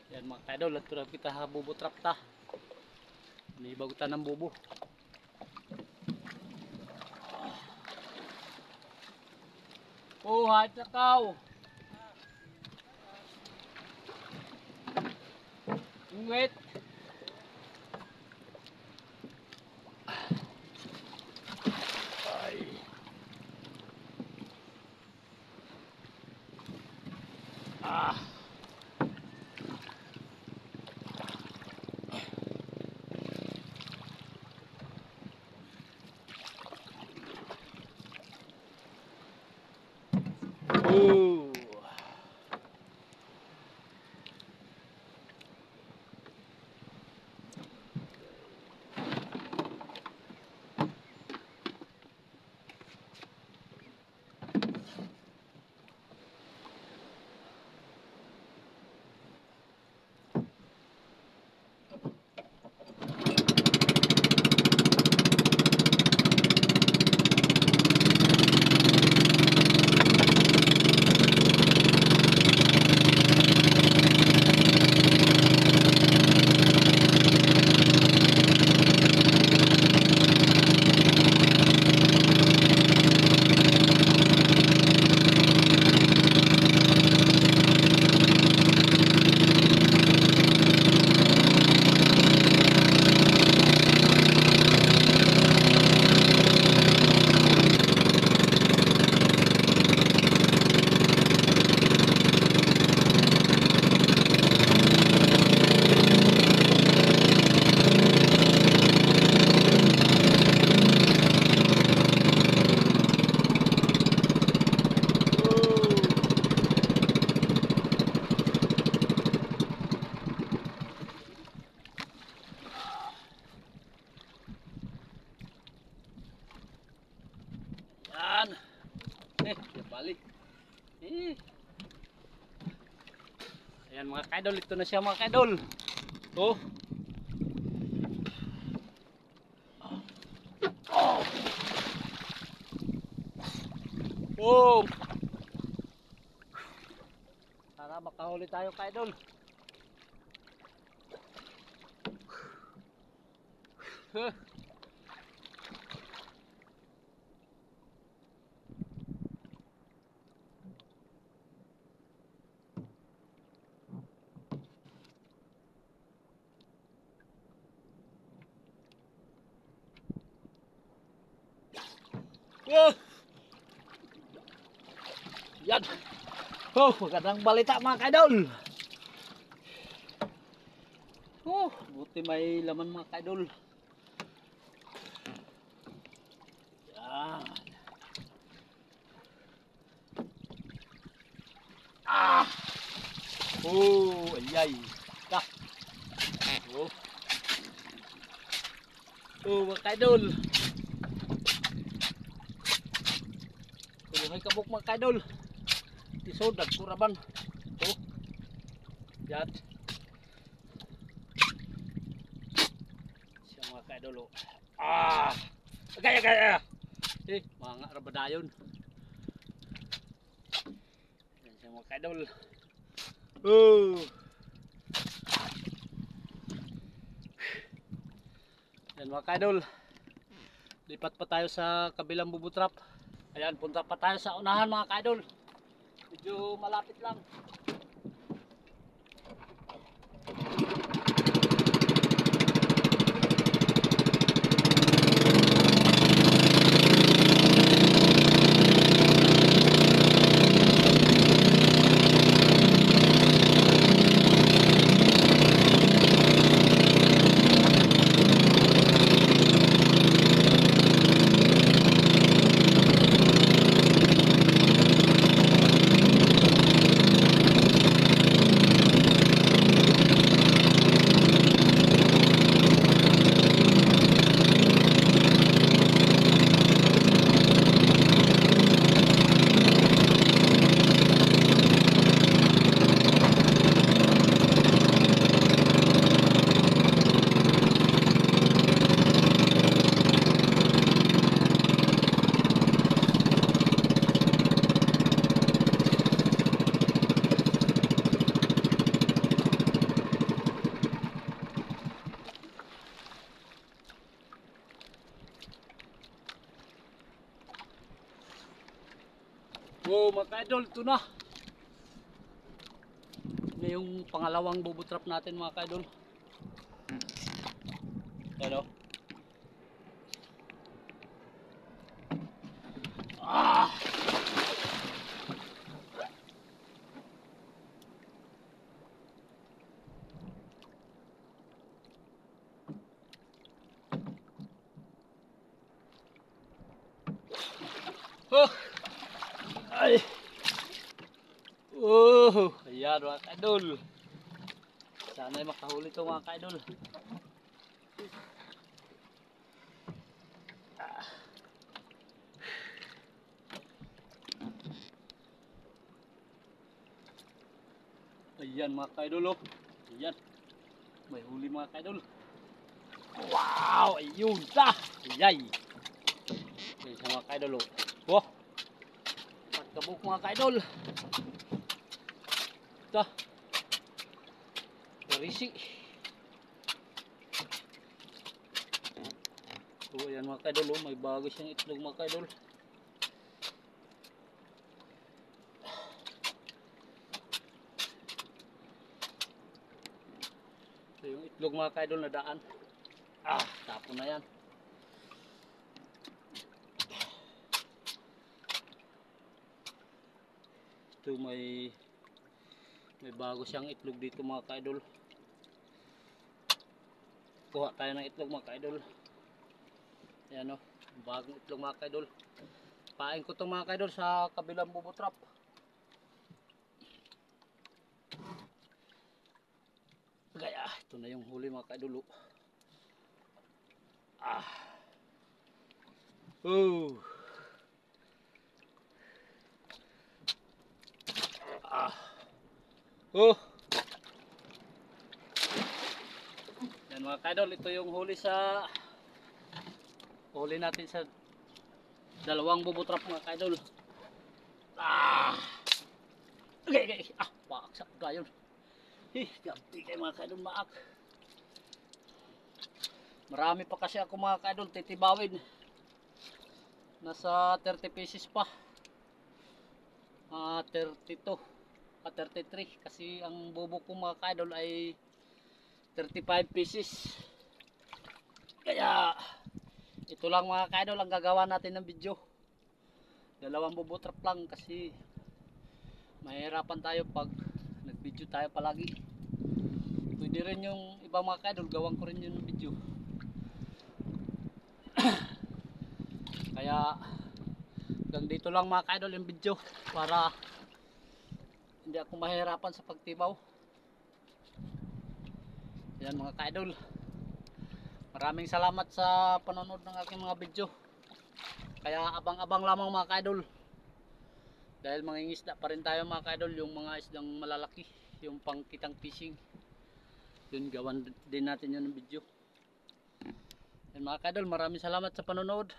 Yan mga kaidol, at turap kita bubo trap ta. May bagutan ng bubo. Oh, hat na kaw. Wait. Ay. Ah. Oh. Yan. Balik. Ayan mga kaidol, ito na siya mga kaidol. Oh. Oh. Oh. Tara, makahuli tayo kaidol. Huh. Oh. Yan. Oh, magandang balita mga kaidol. Oh, buti may laman mga kaidol. Yan. Ah. Oh, ayay. Dah. Oh. Oh, mga kaidol. Tulungan kabuk mga kaidol. Isod at kuraban. Oh. Yan. Siya mga kaidol. Oh. Ah. Agay. Mga rabadayon. Yan siya mga kaidol. Oh. Yan mga kaidol. Lipat pa tayo sa kabilang bubutrap. Ayan, punta pa tayo sa unahan mga kaidol. Medyo malapit lang. Wow mga ka-idol, ito na. Ito yung pangalawang bubut trap natin mga ka-idol. Ano? Ah! Oh! Ay! Oh! Ayan mga ka-idol. Sana'y makahuli ito mga ka-idol. Ayan mga ka-idol oh. Ayan. May huli mga ka-idol. Wow! Ayun ta! Ayay! Ayan siya mga ka-idol oh. Oh! Pagkabuk mga ka-idol. Ito. Karisi. Oh, ayan mga ka-idol oh. May bago siyang itlog mga ka-idol. Ito yung itlog mga ka-idol na daan. Ah, tapo na yan. Ito may bago siyang itlog dito mga ka-idol. Kuha tayo ng itlog mga ka-idol. Ayan o, bagong itlog mga ka-idol. Pain ko itong mga ka-idol sa kabilang bubut trap. Gaya, ito na yung huli mga ka-idol. Ah. Oh. Ah. Oh. Yan mga ka-idol, ito yung huli natin sa dalawang bubut trap mga ka-idol. Ah. Okay. Ah, paksak gayon. Ganti kayo mga ka-idol maak. Marami pa kasi ako mga ka-idol titibawin. Nasa 30 pieces pa. 32 33 kasi ang bubo ko mga ka-idol ay 35 pieces. Kaya ito lang mga ka-idol ang gagawa natin ng video. Dalawang bubut trap lang kasi mahirapan tayo pag nag-video tayo palagi. Pwede rin yung ibang mga ka-idol, gawan ko rin yun ng video. Kaya hanggang dito lang mga ka-idol yung video para hindi ako mahirapan sa pagtibaw. Yan mga ka-idol. Maraming salamat sa panonood ng aking mga video. Kaya abang-abang lamang mga ka-idol. Dahil mangingisda pa rin tayo mga ka-idol, yung mga isdang malalaki, yung pangkitang fishing. Yun gawan din natin yun ng video. Yan mga ka-idol, maraming salamat sa panonood.